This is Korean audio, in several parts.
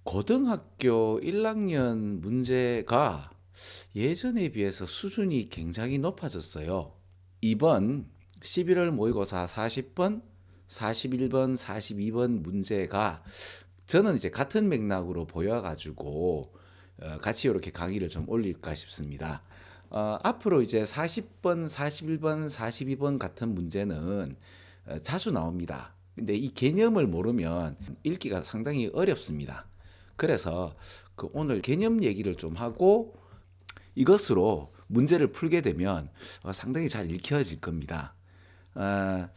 고등학교 1학년 문제가 예전에 비해서 수준이 굉장히 높아졌어요. 이번 11월 모의고사 40번, 41번, 42번 문제가 저는 이제 같은 맥락으로 보여가지고 같이 이렇게 강의를 좀 올릴까 싶습니다. 앞으로 이제 40번, 41번, 42번 같은 문제는 자주 나옵니다. 근데 이 개념을 모르면 읽기가 상당히 어렵습니다. 그래서 오늘 개념 얘기를 좀 하고 이것으로 문제를 풀게 되면 상당히 잘 읽혀질 겁니다. 아,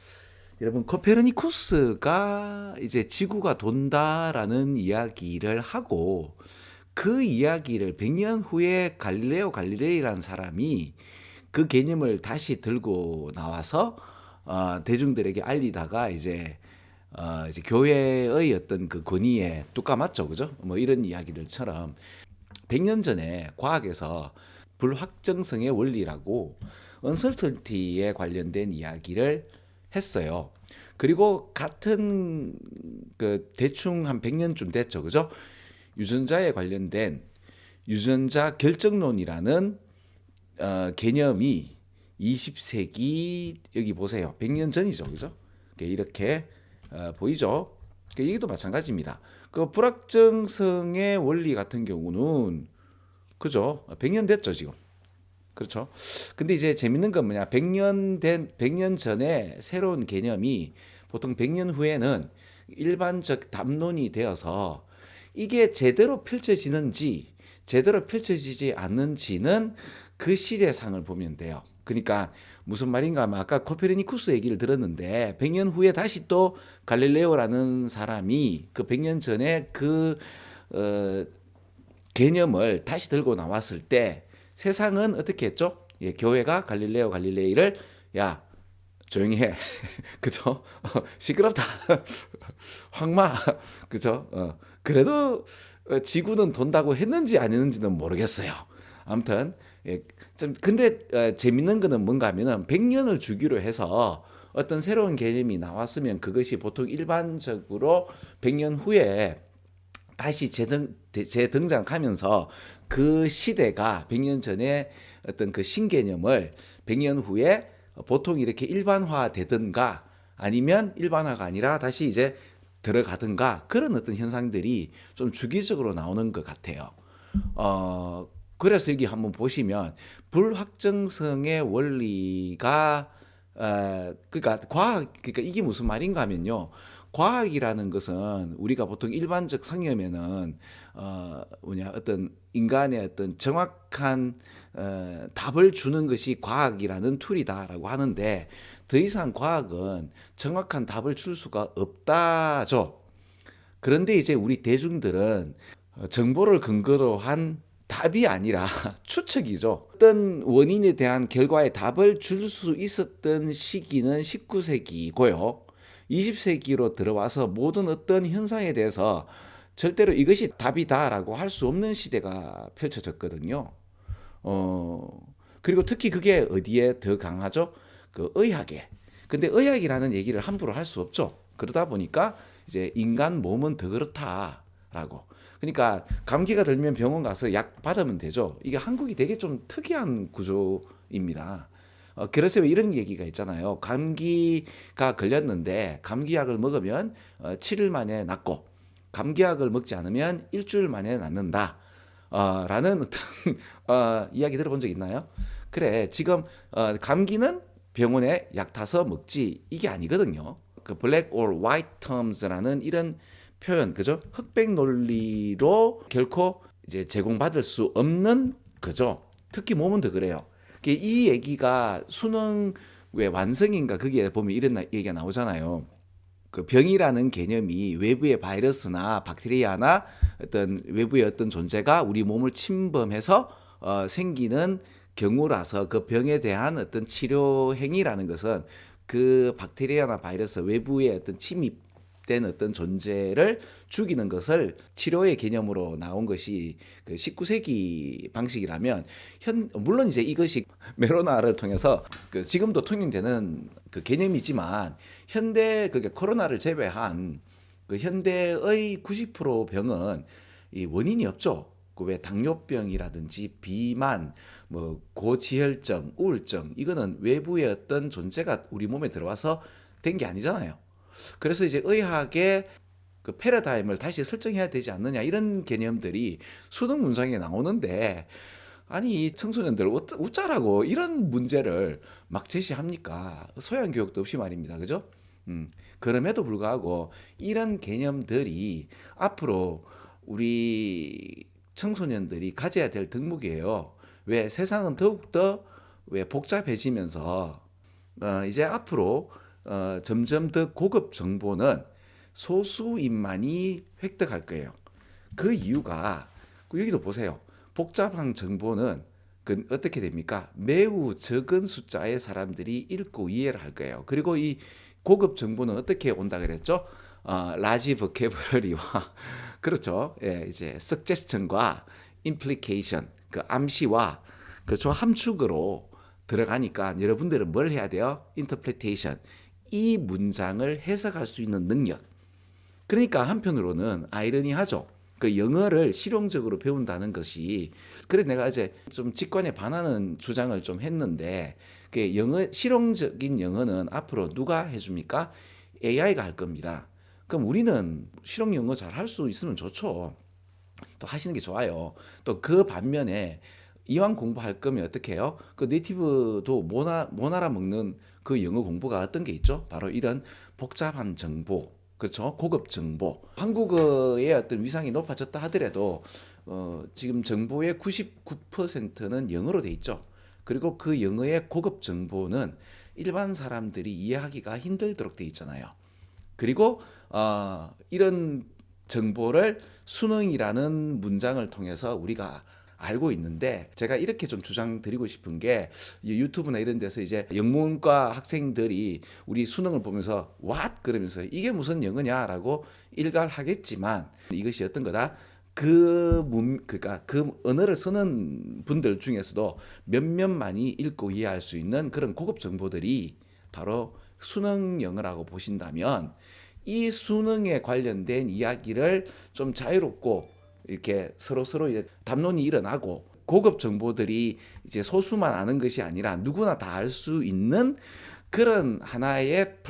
여러분 코페르니쿠스가 이제 지구가 돈다라는 이야기를 하고 그 이야기를 100년 후에 갈릴레오 갈릴레이라는 사람이 그 개념을 다시 들고 나와서 대중들에게 알리다가 이제 교회의 어떤 그 권위에 뚝 까맞죠, 그죠? 뭐 이런 이야기들처럼 100년 전에 과학에서 불확정성의 원리라고 언설턴티에 관련된 이야기를 했어요. 그리고 같은 그 대충 한 100년쯤 됐죠, 그죠? 유전자에 관련된 유전자 결정론이라는 개념이 20세기 여기 보세요. 100년 전이죠, 그죠? 이렇게 보이죠? 이것도 마찬가지입니다. 그 불확정성의 원리 같은 경우는 그죠? 100년 됐죠, 지금. 그렇죠? 근데 이제 재밌는 건 뭐냐? 100년 전에 새로운 개념이 보통 100년 후에는 일반적 담론이 되어서 이게 제대로 펼쳐지는지 제대로 펼쳐지지 않는지는 그 시대상을 보면 돼요. 그러니까 무슨 말인가 하면 아까 코페르니쿠스 얘기를 들었는데 100년 후에 다시 또 갈릴레오라는 사람이 그 100년 전에 그 어, 개념을 다시 들고 나왔을 때 세상은 어떻게 했죠? 예, 교회가 갈릴레오 갈릴레이를 야 조용히 해 그죠? 시끄럽다 황마 그죠? 그래도 지구는 돈다고 했는지 안 했는지는 모르겠어요. 아무튼 예, 좀 근데 재밌는 거는 뭔가 하면은 100년을 주기로 해서 어떤 새로운 개념이 나왔으면 그것이 보통 일반적으로 100년 후에 다시 재등장하면서 그 시대가 100년 전에 어떤 그 신개념을 100년 후에 보통 이렇게 일반화되든가 아니면 일반화가 아니라 다시 이제 들어가든가 그런 어떤 현상들이 좀 주기적으로 나오는 것 같아요. 그래서 여기 한번 보시면 불확정성의 원리가 그러니까 이게 무슨 말인가 하면요. 과학이라는 것은 우리가 보통 일반적 상념에는 뭐냐 어떤 인간의 어떤 정확한 답을 주는 것이 과학이라는 툴이다라고 하는데 더 이상 과학은 정확한 답을 줄 수가 없다죠. 그런데 이제 우리 대중들은 정보를 근거로 한 답이 아니라 추측이죠. 어떤 원인에 대한 결과의 답을 줄 수 있었던 시기는 19세기고요. 20세기로 들어와서 모든 어떤 현상에 대해서 절대로 이것이 답이다라고 할 수 없는 시대가 펼쳐졌거든요. 그리고 특히 그게 어디에 더 강하죠? 그 의학에. 근데 의학이라는 얘기를 함부로 할 수 없죠. 그러다 보니까 이제 인간 몸은 더 그렇다라고. 그러니까 감기가 들면 병원 가서 약 받으면 되죠. 이게 한국이 되게 좀 특이한 구조입니다. 그래서 이런 얘기가 있잖아요. 감기가 걸렸는데 감기약을 먹으면 7일 만에 낫고 감기약을 먹지 않으면 일주일 만에 낫는다. 라는 어떤 이야기 들어본 적 있나요? 그래, 지금 감기는 병원에 약 타서 먹지 이게 아니거든요. 그 black or white terms라는 이런 표현, 그죠? 흑백 논리로 결코 이제 제공받을 수 없는 그죠? 특히 몸은 더 그래요. 이 얘기가 수능 왜 완성인가 거기에 보면 이런 얘기가 나오잖아요. 그 병이라는 개념이 외부의 바이러스나 박테리아나 어떤 외부의 어떤 존재가 우리 몸을 침범해서 생기는 경우라서 그 병에 대한 어떤 치료 행위라는 것은 그 박테리아나 바이러스 외부의 어떤 침입된 어떤 존재를 죽이는 것을 치료의 개념으로 나온 것이 그 19세기 방식이라면 물론 이제 이것이 메로나를 통해서 그 지금도 통용되는 그 개념이지만 현대 그게 코로나를 제외한 그 현대의 90% 병은 이 원인이 없죠. 그 왜 당뇨병이라든지 비만, 뭐 고지혈증, 우울증 이거는 외부의 어떤 존재가 우리 몸에 들어와서 된 게 아니잖아요. 그래서 이제 의학의 그 패러다임을 다시 설정해야 되지 않느냐 이런 개념들이 수능 문장에 나오는데 아니 이 청소년들 웃자라고 이런 문제를 막 제시합니까? 소양 교육도 없이 말입니다. 그죠? 그럼에도 불구하고 이런 개념들이 앞으로 우리 청소년들이 가져야 될 덕목이에요. 왜 세상은 더욱더 왜 복잡해지면서 이제 앞으로 점점 더 고급 정보는 소수인만이 획득할 거예요. 그 이유가 여기도 보세요. 복잡한 정보는 그 어떻게 됩니까? 매우 적은 숫자의 사람들이 읽고 이해를 할 거예요. 그리고 이 고급 정보는 어떻게 온다 그랬죠? 라지 버케브러리와 그렇죠. 예, 이제 suggestion과 implication 그 암시와 그렇죠 함축으로 들어가니까 여러분들은 뭘 해야 돼요? interpretation 이 문장을 해석할 수 있는 능력. 그러니까 한편으로는 아이러니하죠. 그 영어를 실용적으로 배운다는 것이 그래 내가 이제 좀 직관에 반하는 주장을 좀 했는데 그 영어 실용적인 영어는 앞으로 누가 해줍니까? AI가 할 겁니다. 그럼 우리는 실용 영어 잘 할 수 있으면 좋죠. 또 하시는 게 좋아요. 또 그 반면에 이왕 공부할 거면 어떻게 해요? 그 네이티브도 못 알아먹는 그 영어 공부가 어떤 게 있죠? 바로 이런 복잡한 정보, 그렇죠? 고급 정보. 한국어의 어떤 위상이 높아졌다 하더라도 지금 정보의 99%는 영어로 돼 있죠. 그리고 그 영어의 고급 정보는 일반 사람들이 이해하기가 힘들도록 돼 있잖아요. 그리고 이런 정보를 수능이라는 문장을 통해서 우리가 알고 있는데 제가 이렇게 좀 주장드리고 싶은 게 유튜브나 이런 데서 이제 영문과 학생들이 우리 수능을 보면서 what 그러면서 이게 무슨 영어냐라고 일갈하겠지만 이것이 어떤 거다 그러니까 그 언어를 쓰는 분들 중에서도 몇몇만이 읽고 이해할 수 있는 그런 고급 정보들이 바로 수능 영어라고 보신다면 이 수능에 관련된 이야기를 좀 자유롭고 이렇게 서로 이제 담론이 일어나고 고급 정보들이 이제 소수만 아는 것이 아니라 누구나 다 알 수 있는 그런 하나의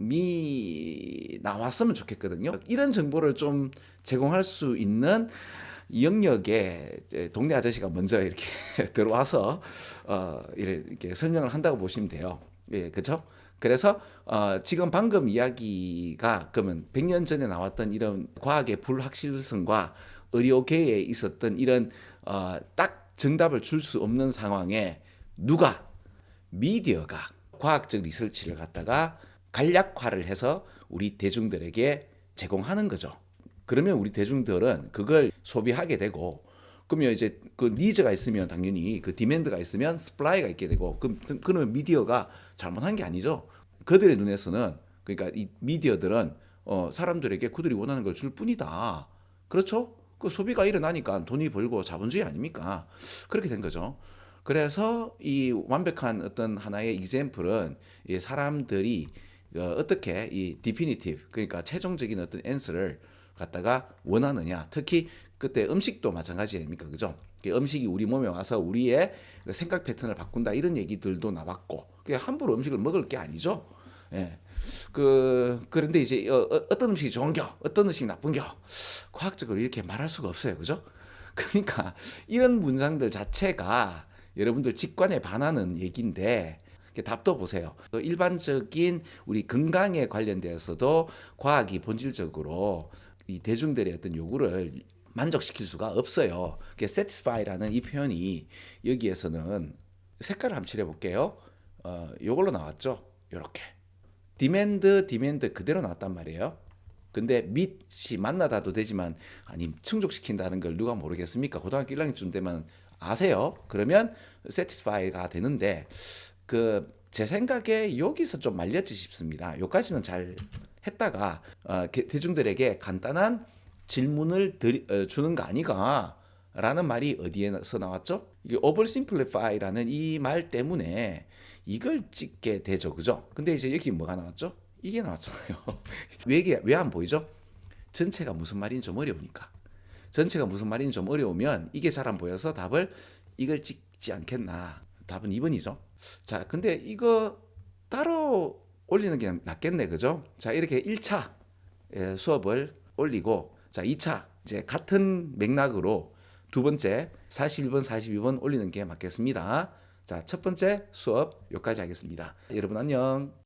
플랫폼이 나왔으면 좋겠거든요. 이런 정보를 좀 제공할 수 있는 영역에 동네 아저씨가 먼저 이렇게 들어와서 이렇게 설명을 한다고 보시면 돼요. 예, 그렇죠? 그래서 지금 방금 이야기가 그러면 100년 전에 나왔던 이런 과학의 불확실성과 의료계에 있었던 이런 딱 정답을 줄 수 없는 상황에 누가 미디어가 과학적 리서치를 갖다가 간략화를 해서 우리 대중들에게 제공하는 거죠. 그러면 우리 대중들은 그걸 소비하게 되고 그러면 이제 그 니즈가 있으면 당연히 그 디맨드가 있으면 스플라이가 있게 되고 그러면 미디어가 잘못한 게 아니죠. 그들의 눈에서는 그러니까 이 미디어들은 사람들에게 그들이 원하는 걸 줄 뿐이다. 그렇죠? 그 소비가 일어나니까 돈이 벌고 자본주의 아닙니까? 그렇게 된 거죠. 그래서 이 완벽한 어떤 하나의 example은 이 사람들이 어떻게 이 definitive 그러니까 최종적인 어떤 answer를 갖다가 원하느냐. 특히 그때 음식도 마찬가지 아닙니까? 그죠? 음식이 우리 몸에 와서 우리의 생각 패턴을 바꾼다 이런 얘기들도 나왔고 함부로 음식을 먹을 게 아니죠. 예. 그런데 이제 어떤 음식이 좋은겨, 어떤 음식이 나쁜겨, 과학적으로 이렇게 말할 수가 없어요, 그죠? 그러니까 이런 문장들 자체가 여러분들 직관에 반하는 얘기인데 답도 보세요. 일반적인 우리 건강에 관련돼서도 과학이 본질적으로 이 대중들의 어떤 요구를 만족시킬 수가 없어요. satisfy라는 이 표현이 여기에서는 색깔을 한번 칠해볼게요. 요걸로 나왔죠. 요렇게. 디맨드 그대로 나왔단 말이에요. 근데 밑이 만나다도 되지만 아니 충족시킨다는 걸 누가 모르겠습니까? 고등학교 1학년쯤 되면 아세요? 그러면 satisfy가 되는데 제 생각에 여기서 좀 말렸지 싶습니다. 여기까지는 잘 했다가 대중들에게 간단한 질문을 주는 거 아니가 라는 말이 어디에서 나왔죠? 이게 oversimplify라는 이 말 때문에 이걸 찍게 되죠. 그죠? 근데 이제 여기 뭐가 나왔죠? 이게 나왔잖아요. 왜 안 보이죠? 전체가 무슨 말인지 좀 어려우니까. 전체가 무슨 말인지 좀 어려우면 이게 잘 안 보여서 답을 이걸 찍지 않겠나. 답은 2번이죠. 자, 근데 이거 따로 올리는 게 낫겠네. 그죠? 자, 이렇게 1차 수업을 올리고, 자, 2차 이제 같은 맥락으로 두 번째 41번, 42번 올리는 게 맞겠습니다. 자, 첫 번째 수업 여기까지 하겠습니다. 여러분 안녕.